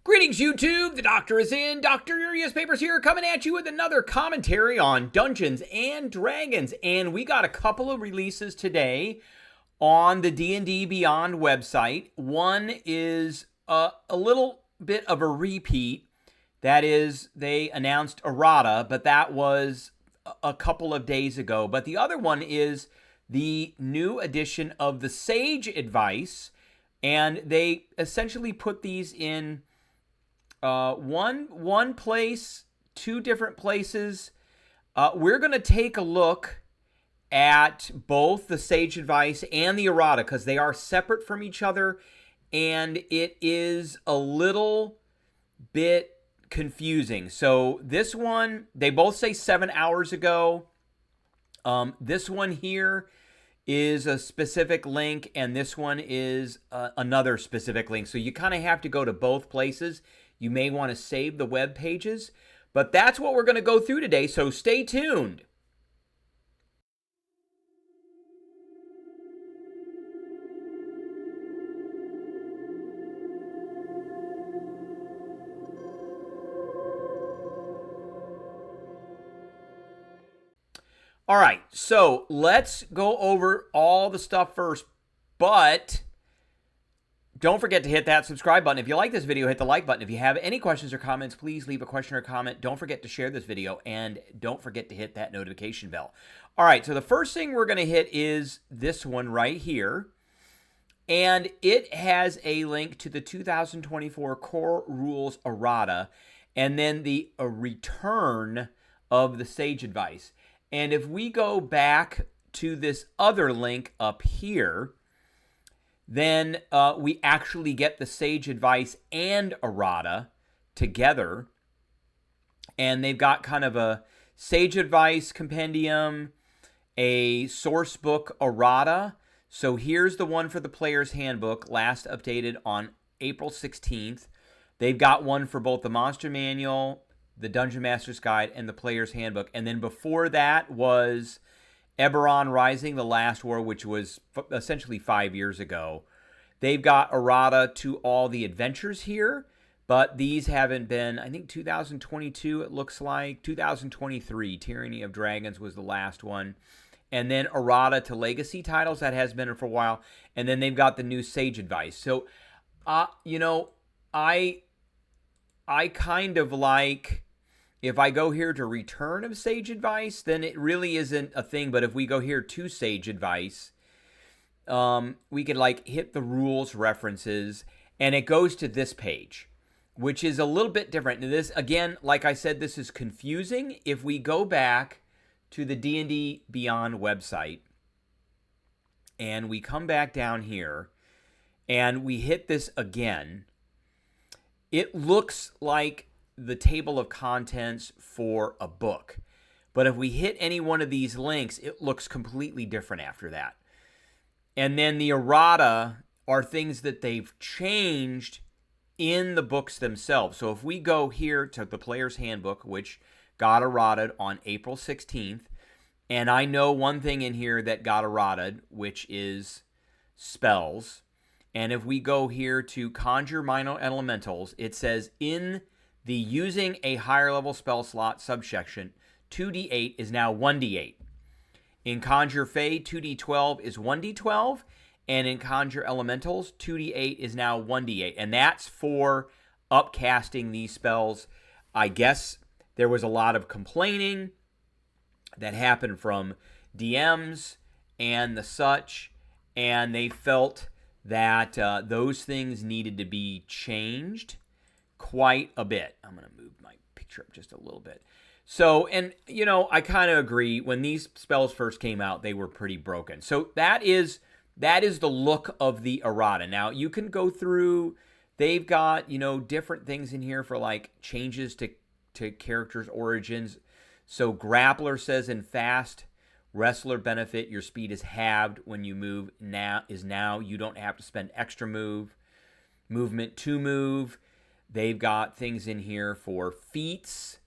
Greetings, YouTube. The Doctor is in. Dr. Urias Papers here, coming at you with another commentary on Dungeons and Dragons. And we got a couple of releases today on the D&D Beyond website. One is a little bit of a repeat. That is, they announced Errata, but that was a couple of days ago. But the other one is the new edition of the Sage Advice. And they essentially put these in one place, two different places. We're going to take a look at both the Sage Advice and the Errata because they are separate from each other, and it is a little bit confusing. So this one, they both say 7 hours ago. This one here is a specific link, and this one is another specific link. So you kind of have to go to both places. You may want to save the web pages, but that's what we're going to go through today, so stay tuned. All right, so let's go over all the stuff first, but don't forget to hit that subscribe button. If you like this video, hit the like button. If you have any questions or comments, please leave a question or comment. Don't forget to share this video, and don't forget to hit that notification bell. All right, so the first thing we're going to hit is this one right here, and it has a link to the 2024 Core Rules Errata, and then the return of the Sage Advice. And if we go back to this other link up here, then we actually get the Sage Advice and Errata together. And they've got kind of a Sage Advice compendium, a source book Errata. So here's the one for the Player's Handbook, last updated on April 16th. They've got one for both the Monster Manual, the Dungeon Master's Guide, and the Player's Handbook. And then before that was Eberron Rising, The Last War, which was essentially 5 years ago. They've got Errata to all the adventures here, but these haven't been, I think 2022 it looks like. 2023, Tyranny of Dragons was the last one. And then Errata to Legacy titles, that has been for a while. And then they've got the new Sage Advice. So, I kind of like, if I go here to Return of Sage Advice, then it really isn't a thing. But if we go here to Sage Advice, we could like hit the rules references, and it goes to this page, which is a little bit different. And this, again, like I said, this is confusing. If we go back to the D&D Beyond website, and we come back down here, and we hit this again, it looks like the table of contents for a book. But if we hit any one of these links, it looks completely different after that. And then the Errata are things that they've changed in the books themselves. So if we go here to the Player's Handbook, which got errated on April 16th, and I know one thing in here that got errated, which is spells. And if we go here to Conjure Minor Elementals, it says in the using a higher level spell slot subsection, 2d8 is now 1d8. In Conjure Fey, 2d12 is 1d12. And in Conjure Elementals, 2d8 is now 1d8. And that's for upcasting these spells. I guess there was a lot of complaining that happened from DMs and the such, and they felt that those things needed to be changed quite a bit. I'm going to move my picture up just a little bit. So, and, I kind of agree. When these spells first came out, they were pretty broken. So that is the look of the Errata. Now, you can go through, they've got, different things in here for, like, changes to characters' origins. So Grappler says in Fast Wrestler benefit, your speed is halved when you move. Now you don't have to spend extra movement to move. They've got things in here for feats.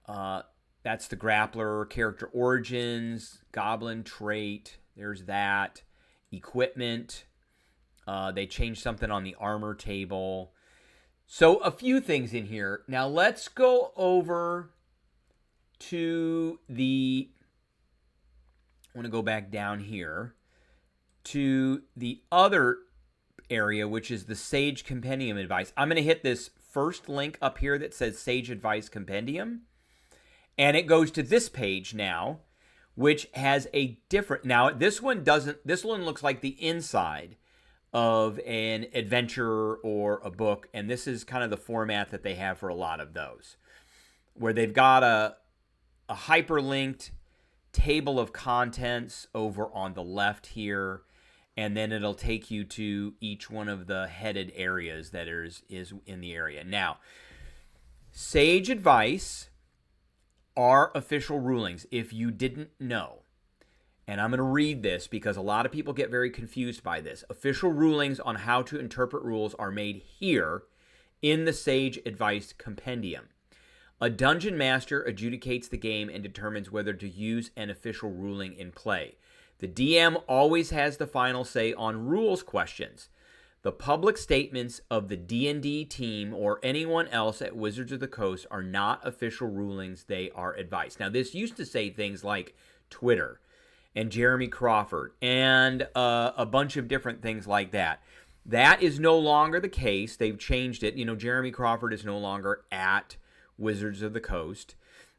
That's the Grappler character origins, Goblin trait. There's that. Equipment. They changed something on the armor table. So a few things in here. Now let's go over to the, I want to go back down here to the other area, which is the Sage Compendium Advice. I'm going to hit this first link up here that says Sage Advice Compendium, and it goes to this page now, which has a different, now this one doesn't, this one looks like the inside of an adventure or a book, and this is kind of the format that they have for a lot of those, where they've got a hyperlinked table of contents over on the left here, and then it'll take you to each one of the headed areas that is in the area. Now, Sage Advice are official rulings, if you didn't know. And I'm going to read this because a lot of people get very confused by this. Official rulings on how to interpret rules are made here in the Sage Advice Compendium. A dungeon master adjudicates the game and determines whether to use an official ruling in play. The DM always has the final say on rules questions. The public statements of the D&D team or anyone else at Wizards of the Coast are not official rulings, they are advice. Now, this used to say things like Twitter and Jeremy Crawford and a bunch of different things like that. That is no longer the case. They've changed it. You know, Jeremy Crawford is no longer at Wizards of the Coast.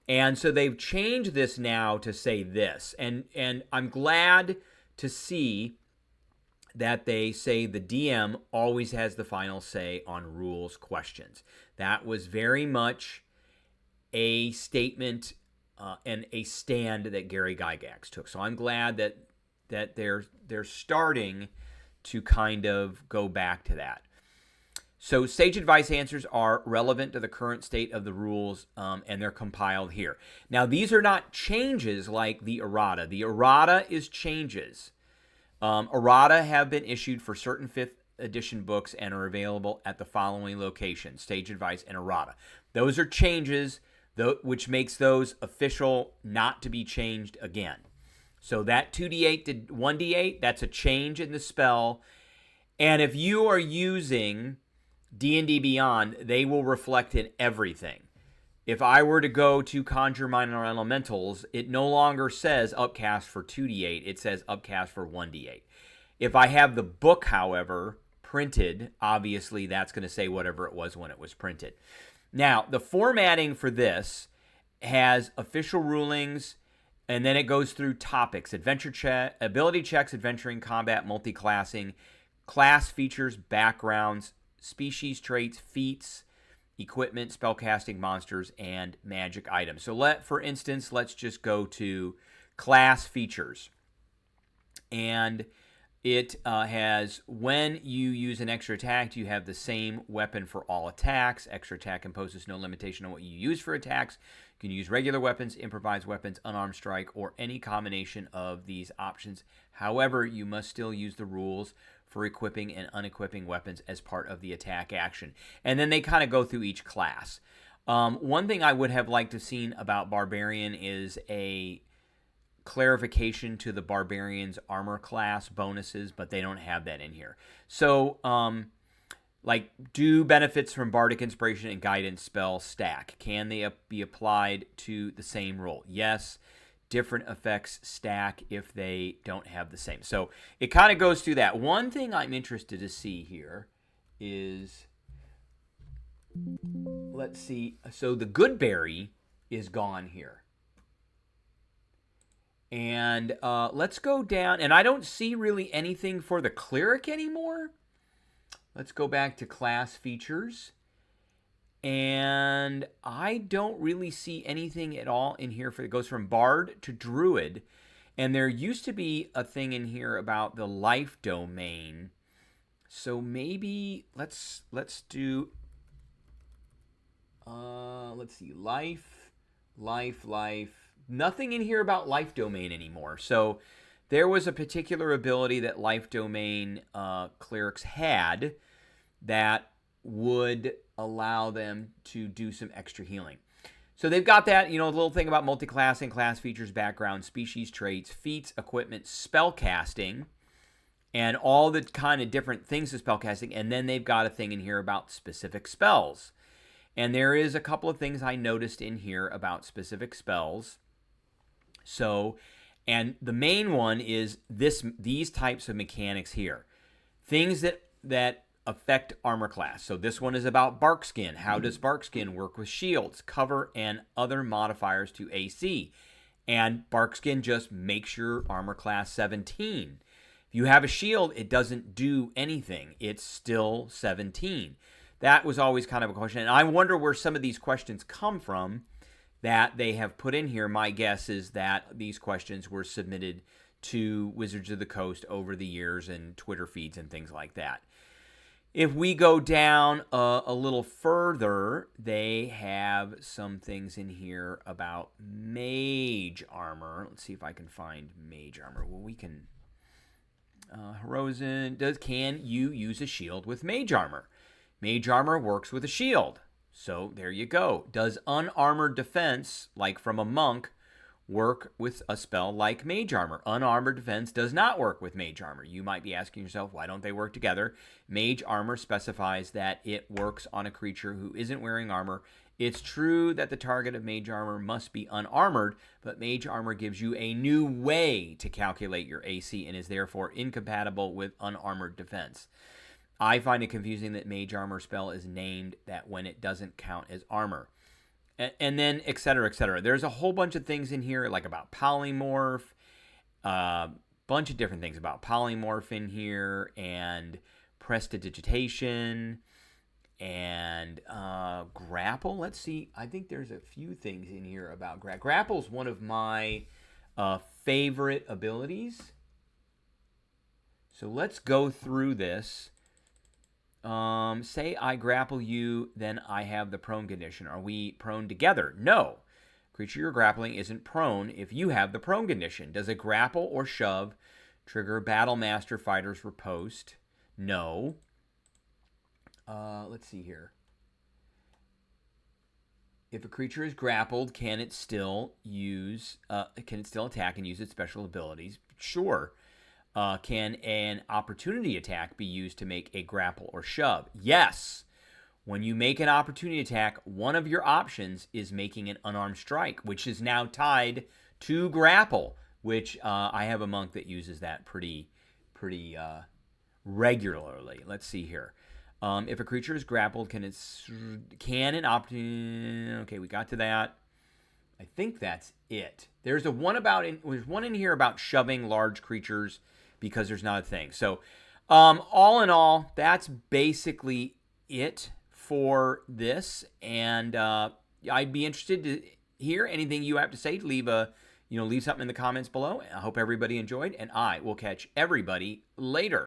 And so they've changed this now to say this. And I'm glad to see that they say the DM always has the final say on rules questions. That was very much a statement and a stand that Gary Gygax took. So I'm glad that they're starting to kind of go back to that. So Sage Advice answers are relevant to the current state of the rules, and they're compiled here. Now, these are not changes like the Errata. The Errata is changes. Errata have been issued for certain 5th edition books and are available at the following locations: Sage Advice and Errata. Those are changes, which makes those official, not to be changed again. So that 2d8 to 1d8, that's a change in the spell. And if you are using D&D Beyond, they will reflect in everything. If I were to go to Conjure Minor Elementals, it no longer says upcast for 2d8. It says upcast for 1d8. If I have the book, however, printed, obviously that's going to say whatever it was when it was printed. Now, the formatting for this has official rulings, and then it goes through topics: adventure check, ability checks, adventuring, combat, multi-classing, class features, backgrounds, species traits, feats, equipment, spellcasting, monsters, and magic items. So for instance, let's just go to class features. And it has, when you use an extra attack, you have the same weapon for all attacks. Extra attack imposes no limitation on what you use for attacks. You can use regular weapons, improvised weapons, unarmed strike, or any combination of these options. However, you must still use the rules for equipping and unequipping weapons as part of the attack action. And then they kind of go through each class. One thing I would have liked to have seen about Barbarian is a clarification to the Barbarian's armor class bonuses, but they don't have that in here. So, like, do benefits from Bardic Inspiration and Guidance spell stack? Can they be applied to the same role? Yes. Different effects stack if they don't have the same. So it kind of goes through that. One thing I'm interested to see here is, let's see. So the Goodberry is gone here. And let's go down. And I don't see really anything for the Cleric anymore. Let's go back to class features. And I don't really see anything at all in here it goes from Bard to Druid. And there used to be a thing in here about the life domain. So maybe let's do let's see, life. Nothing in here about life domain anymore. So there was a particular ability that life domain clerics had that would allow them to do some extra healing. So they've got that, the little thing about multi-classing, class features, background, species traits, feats, equipment, spell casting, and all the kind of different things of spellcasting. And then they've got a thing in here about specific spells. And there is a couple of things I noticed in here about specific spells. So, and the main one is these types of mechanics here. Things that affect armor class. So this one is about bark skin. How does bark skin work with shields, cover, and other modifiers to AC? And bark skin just makes your armor class 17. If you have a shield, it doesn't do anything. It's still 17. That was always kind of a question. And I wonder where some of these questions come from that they have put in here. My guess is that these questions were submitted to Wizards of the Coast over the years and Twitter feeds and things like that. If we go down a little further, they have some things in here about mage armor. Let's see if I can find mage armor. Well, we can. Hirozen, can you use a shield with mage armor? Mage armor works with a shield. So there you go. Does unarmored defense, like from a monk, work with a spell like mage armor? Unarmored defense does not work with mage armor. You might be asking yourself, why don't they work together? Mage armor specifies that it works on a creature who isn't wearing armor. It's true that the target of mage armor must be unarmored, but mage armor gives you a new way to calculate your AC and is therefore incompatible with unarmored defense. I find it confusing that mage armor spell is named that when it doesn't count as armor. And then et cetera, et cetera. There's a whole bunch of things in here like about polymorph, bunch of different things about polymorph in here, and prestidigitation, and grapple. Let's see. I think there's a few things in here about grapple. Grapple's one of my favorite abilities. So let's go through this. Say I grapple you, then I have the prone condition. Are we prone together? No. Creature you're grappling isn't prone if you have the prone condition. Does a grapple or shove trigger Battle Master Fighter's riposte? No. Let's see here. If a creature is grappled, can it still attack and use its special abilities? Sure. Can an opportunity attack be used to make a grapple or shove? Yes. When you make an opportunity attack, one of your options is making an unarmed strike, which is now tied to grapple, which I have a monk that uses that pretty regularly. Let's see here. If a creature is grappled, can an opportunity... Okay, we got to that. I think that's it. There's one in here about shoving large creatures because there's not a thing. So all in all, that's basically it for this. And I'd be interested to hear anything you have to say. Leave something in the comments below. I hope everybody enjoyed, and I will catch everybody later.